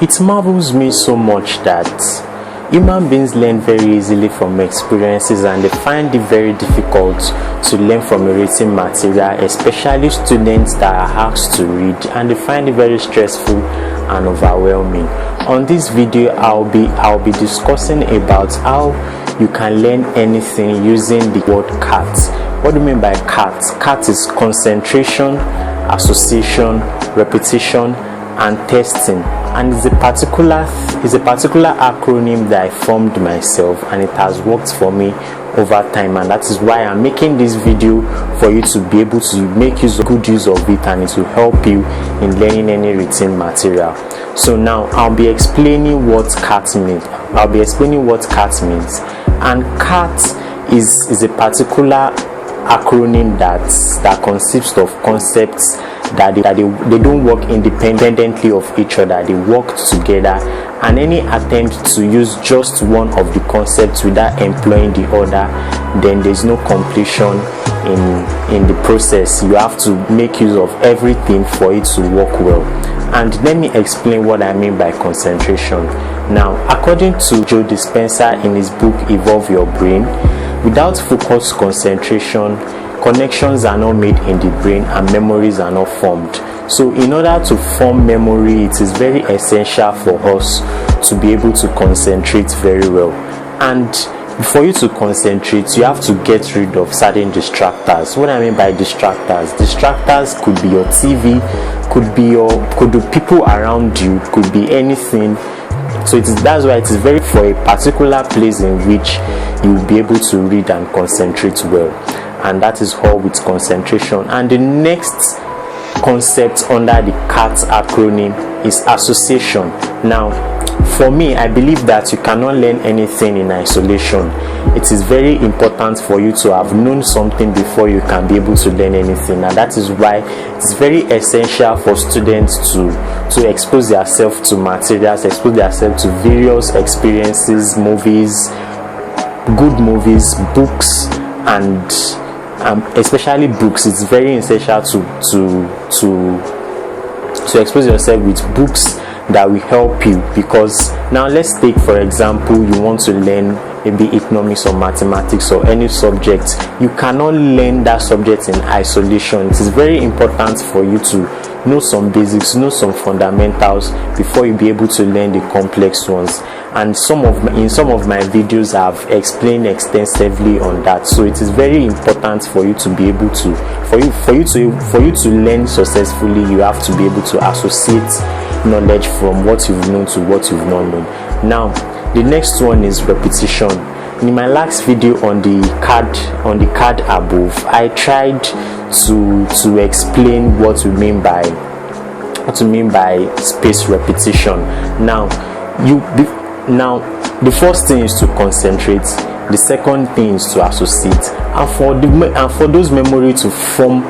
It marvels me so much that human beings learn very easily from experiences, and they find it very difficult to learn from a written material, especially students that are asked to read, and they find it very stressful and overwhelming. On this video, I'll be discussing about how you can learn anything using the word C.A.R.T. What do you mean by C.A.R.T? C.A.R.T is concentration, association, repetition, and testing, and it's a particular acronym that I formed myself, and it has worked for me over time, and that is why I'm making this video, for you to be able to make good use of it, and it will help you in learning any written material. So now I'll be explaining what C.A.R.T means. And C.A.R.T is a particular acronym that consists of concepts that they don't work independently of each other, they work together, and any attempt to use just one of the concepts without employing the other, then there's no completion in the process. You have to make use of everything for it to work well. And let me explain what I mean by concentration. Now, according to Joe Dispenza in his book Evolve Your Brain, without focused concentration, connections are not made in the brain and memories are not formed. So in order to form memory, it is very essential for us to be able to concentrate very well. And for you to concentrate, you have to get rid of certain distractors. What I mean by distractors could be your TV, could be people around you, could be anything. So that's why it is very for a particular place in which you will be able to read and concentrate well. And that is all with concentration. And the next concept under the C.A.R.T acronym is association. Now, for me, I believe that you cannot learn anything in isolation. It is very important for you to have known something before you can be able to learn anything, and that is why it's very essential for students to expose themselves to materials, expose themselves to various experiences, movies, good movies, books, and especially books. It's very essential to expose yourself with books that will help you, because now let's take, for example, you want to learn maybe economics or mathematics or any subject. You cannot learn that subject in isolation. It is very important for you to know some basics, know some fundamentals before you be able to learn the complex ones. And in some of my videos I've explained extensively on that. So it is very important for you to be able to for you to learn successfully. You have to be able to associate knowledge from what you've known to what you've not known. Now, the next one is repetition. In my last video on the card above, I tried to explain what we mean by spaced repetition. Now, the first thing is to concentrate. The second thing is to associate. And for those memory to form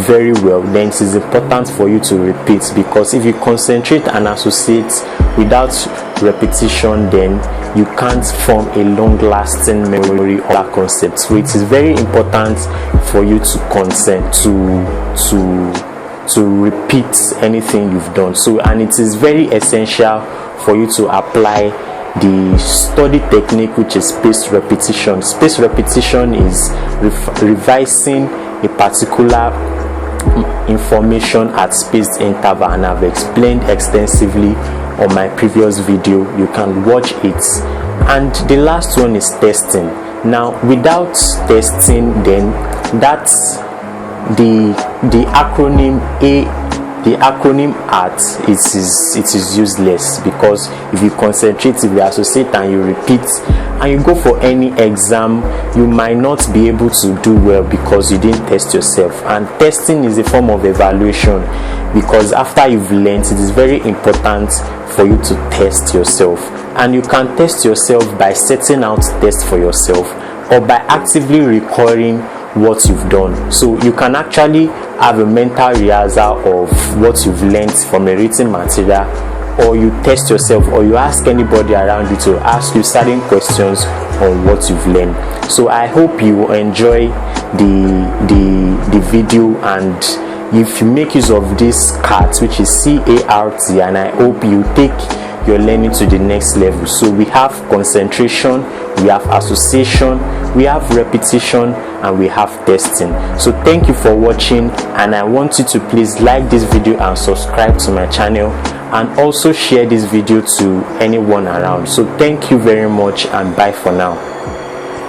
very well, then it is important for you to repeat, because if you concentrate and associate without repetition, then you can't form a long-lasting memory of that concept. So it is very important for you to repeat anything you've done. So, and it is very essential for you to apply the study technique, which is spaced repetition. Spaced repetition is revising a particular information at spaced interval, and I've explained extensively on my previous video. You can watch it. And the last one is testing. Now, without testing, then that's the acronym the acronym C.A.R.T, it is useless, because if you concentrate, if you associate and you repeat and you go for any exam, you might not be able to do well because you didn't test yourself. And testing is a form of evaluation, because after you've learned, it is very important for you to test yourself. And you can test yourself by setting out tests for yourself, or by actively recording what you've done. So you can actually have a mental rehearsal of what you've learned from a written material, or you test yourself, or you ask anybody around you to ask you certain questions on what you've learned. So I hope you enjoy the video, and if you make use of this C.A.R.T, which is C.A.R.T, and I hope you take your learning to the next level. So we have concentration, we have association, we have repetition, and we have testing. So thank you for watching, and I want you to please like this video and subscribe to my channel, and also share this video to anyone around. So thank you very much, and bye for now.